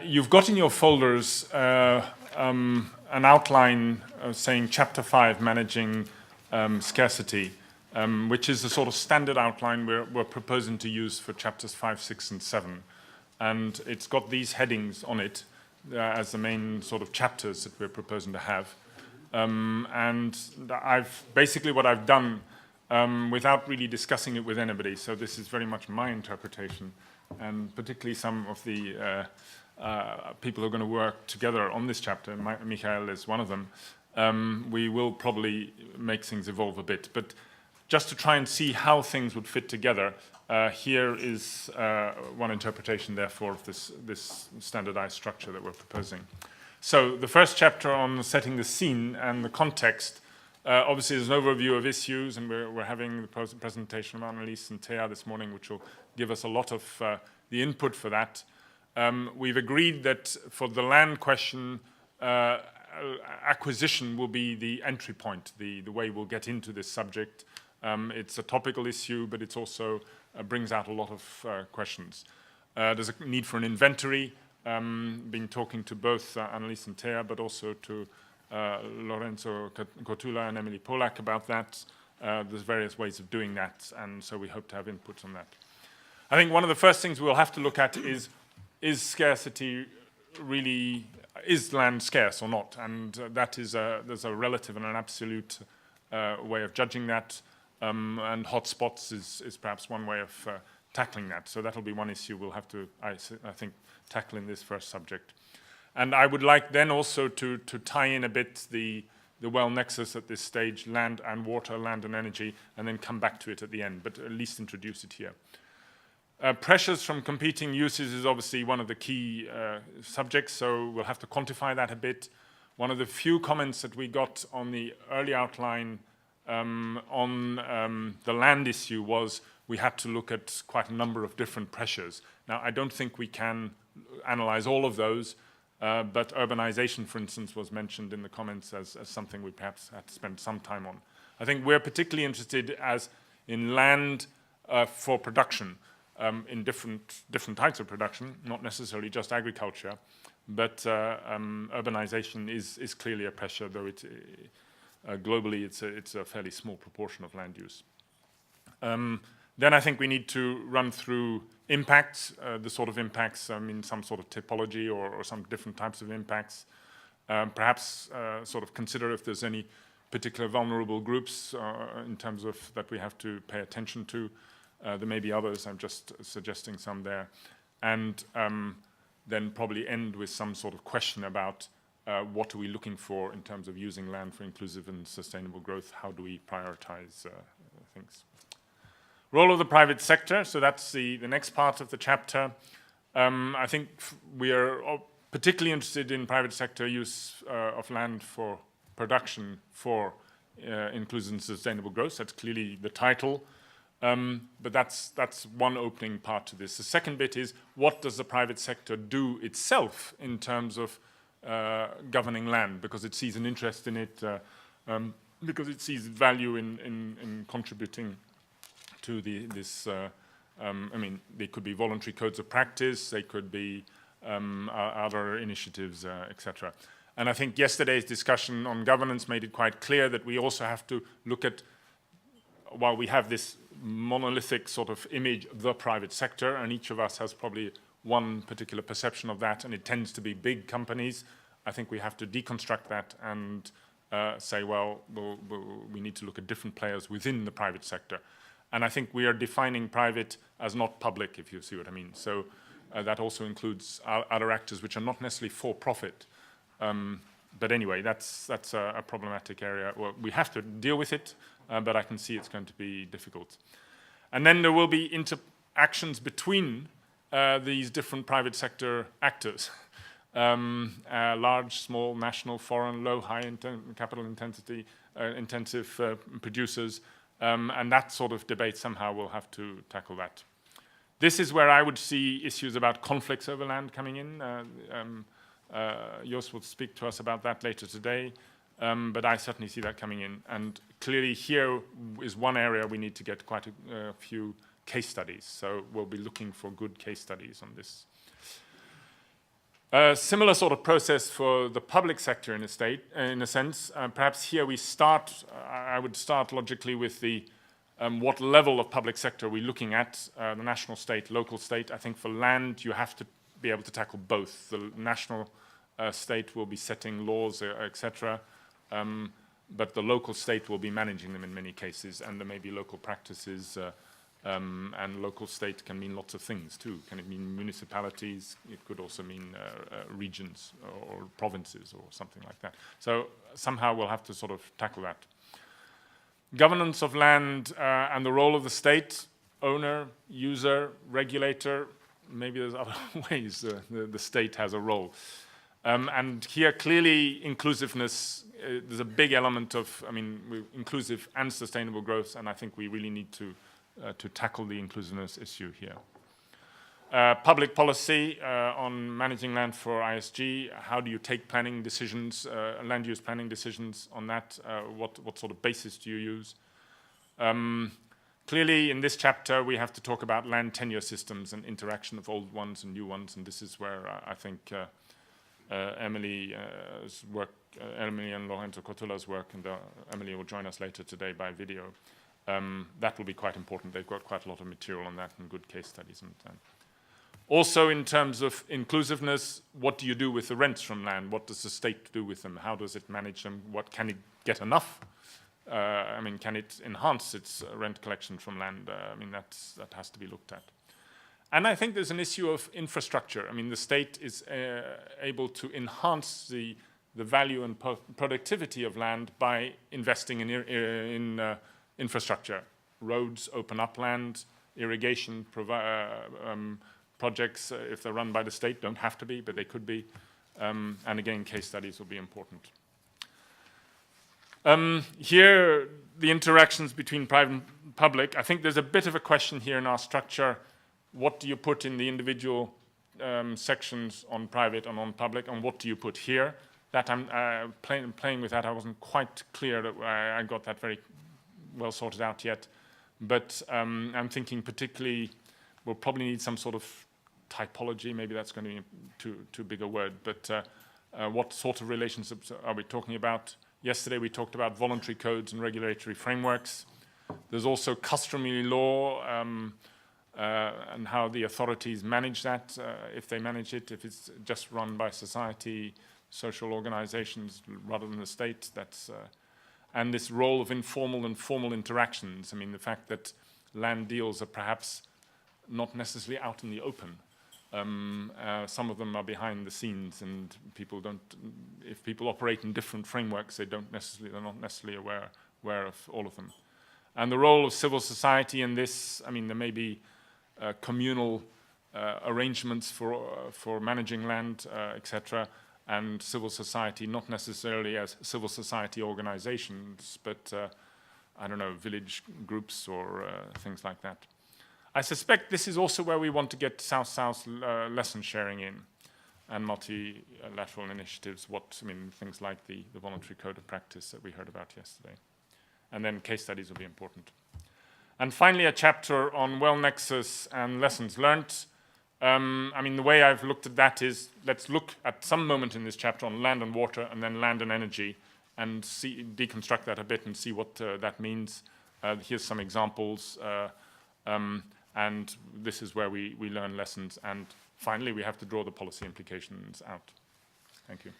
You've got in your folders an outline saying Chapter 5, Managing Scarcity, which is the sort of standard outline we're proposing to use for Chapters 5, 6, and 7. And it's got these headings on it as the main sort of chapters that we're proposing to have. And basically what I've done without really discussing it with anybody, so this is very much my interpretation, and particularly some of the people who are going to work together on this chapter, Michael is one of them, we will probably make things evolve a bit. But just to try and see how things would fit together, here is one interpretation, therefore, of this standardized structure that we're proposing. So the first chapter on setting the scene and the context, obviously there's an overview of issues, and we're having the presentation of Annelies and Thea this morning, which will give us a lot of the input for that. We've agreed that for the land question, acquisition will be the entry point, the way we'll get into this subject. It's a topical issue, but it also brings out a lot of questions. There's a need for an inventory. Been talking to both Annelies and Thea, but also to Lorenzo Cotula and Emily Polak about that. There's various ways of doing that, and so we hope to have input on that. I think one of the first things we'll have to look at is scarcity really, is land scarce or not? And that is there's a relative and an absolute way of judging that, and hotspots is perhaps one way of tackling that. So that'll be one issue we'll have to, I think, tackle in this first subject. And I would like then also to tie in a bit the well nexus at this stage, land and water, land and energy, and then come back to it at the end, but at least introduce it here. Pressures from competing uses is obviously one of the key subjects, so we'll have to quantify that a bit. One of the few comments that we got on the early outline on the land issue was we had to look at quite a number of different pressures. Now, I don't think we can analyze all of those, but urbanization, for instance, was mentioned in the comments as something we perhaps had to spend some time on. I think we're particularly interested in land for production, in different types of production, not necessarily just agriculture, but urbanization is clearly a pressure, though globally it's a fairly small proportion of land use. Then I think we need to run through impacts, the sort of impacts, some sort of typology or some different types of impacts. Perhaps sort of consider if there's any particular vulnerable groups in terms of that we have to pay attention to. There may be others, I'm just suggesting some there. And then probably end with some sort of question about what are we looking for in terms of using land for inclusive and sustainable growth? How do we prioritize things? Role of the private sector, so that's the next part of the chapter. I think we are particularly interested in private sector use of land for production for inclusive and sustainable growth. That's clearly the title. But that's one opening part to this. The second bit is, what does the private sector do itself in terms of governing land, because it sees an interest in it, because it sees value in contributing to this. They could be voluntary codes of practice, they could be other initiatives, etc. And I think yesterday's discussion on governance made it quite clear that we also have to look at, while we have this monolithic sort of image of the private sector, and each of us has probably one particular perception of that, and it tends to be big companies, I think we have to deconstruct that and say, well, we need to look at different players within the private sector. And I think we are defining private as not public, if you see what I mean. So that also includes other actors which are not necessarily for profit. But anyway, that's a problematic area. Well, we have to deal with it, but I can see it's going to be difficult. And then there will be interactions between these different private sector actors. Large, small, national, foreign, low, high capital intensity, intensive producers. And that sort of debate somehow we'll have to tackle that. This is where I would see issues about conflicts over land coming in. Jos will speak to us about that later today, but I certainly see that coming in. And clearly here is one area we need to get quite a few case studies. So we'll be looking for good case studies on this. A similar sort of process for the public sector in a sense. Perhaps here we start, I would start logically with the what level of public sector we're looking at, the national state, local state. I think for land you have to be able to tackle both. The national state will be setting laws, etc., but the local state will be managing them in many cases, and there may be local practices, and local state can mean lots of things too. Can it mean municipalities? It could also mean regions or provinces or something like that. So somehow we'll have to sort of tackle that. Governance of land and the role of the state, owner, user, regulator. Maybe there's other ways the state has a role. And here clearly inclusiveness, there's a big element of, inclusive and sustainable growth, and I think we really need to tackle the inclusiveness issue here. Public policy on managing land for ISG. How do you take planning decisions, land use planning decisions on that? What sort of basis do you use? Clearly, in this chapter, we have to talk about land tenure systems and interaction of old ones and new ones, and this is where I think Emily's work, Emily and Lorenzo Cotula's work, and Emily will join us later today by video. That will be quite important. They've got quite a lot of material on that and good case studies. Also, in terms of inclusiveness, what do you do with the rents from land? What does the state do with them? How does it manage them? What can it get enough? Can it enhance its rent collection from land? That has to be looked at. And I think there's an issue of infrastructure. The state is able to enhance the value and productivity of land by investing in infrastructure. Roads open up land, irrigation projects, if they're run by the state, don't have to be, but they could be. And again, case studies will be important. Here, the interactions between private and public. I think there's a bit of a question here in our structure. What do you put in the individual sections on private and on public, and what do you put here? That I'm playing with that. I wasn't quite clear that I got that very well sorted out yet. But I'm thinking particularly we'll probably need some sort of typology. Maybe that's going to be too big a word. But what sort of relationships are we talking about? Yesterday we talked about voluntary codes and regulatory frameworks. There's also customary law and how the authorities manage that, if they manage it, if it's just run by society, social organizations rather than the state. And this role of informal and formal interactions. The fact that land deals are perhaps not necessarily out in the open. Some of them are behind the scenes, and people don't. If people operate in different frameworks, they're not necessarily aware of all of them. And the role of civil society in this. There may be communal arrangements for managing land, etc. And civil society, not necessarily as civil society organizations, but village groups or things like that. I suspect this is also where we want to get South-South lesson sharing in, and multilateral initiatives. Things like the voluntary code of practice that we heard about yesterday, and then case studies will be important. And finally, a chapter on nexus and lessons learned. The way I've looked at that is, let's look at some moment in this chapter on land and water, and then land and energy, and deconstruct that a bit and see what that means. Here's some examples. And this is where we learn lessons. And finally, we have to draw the policy implications out. Thank you.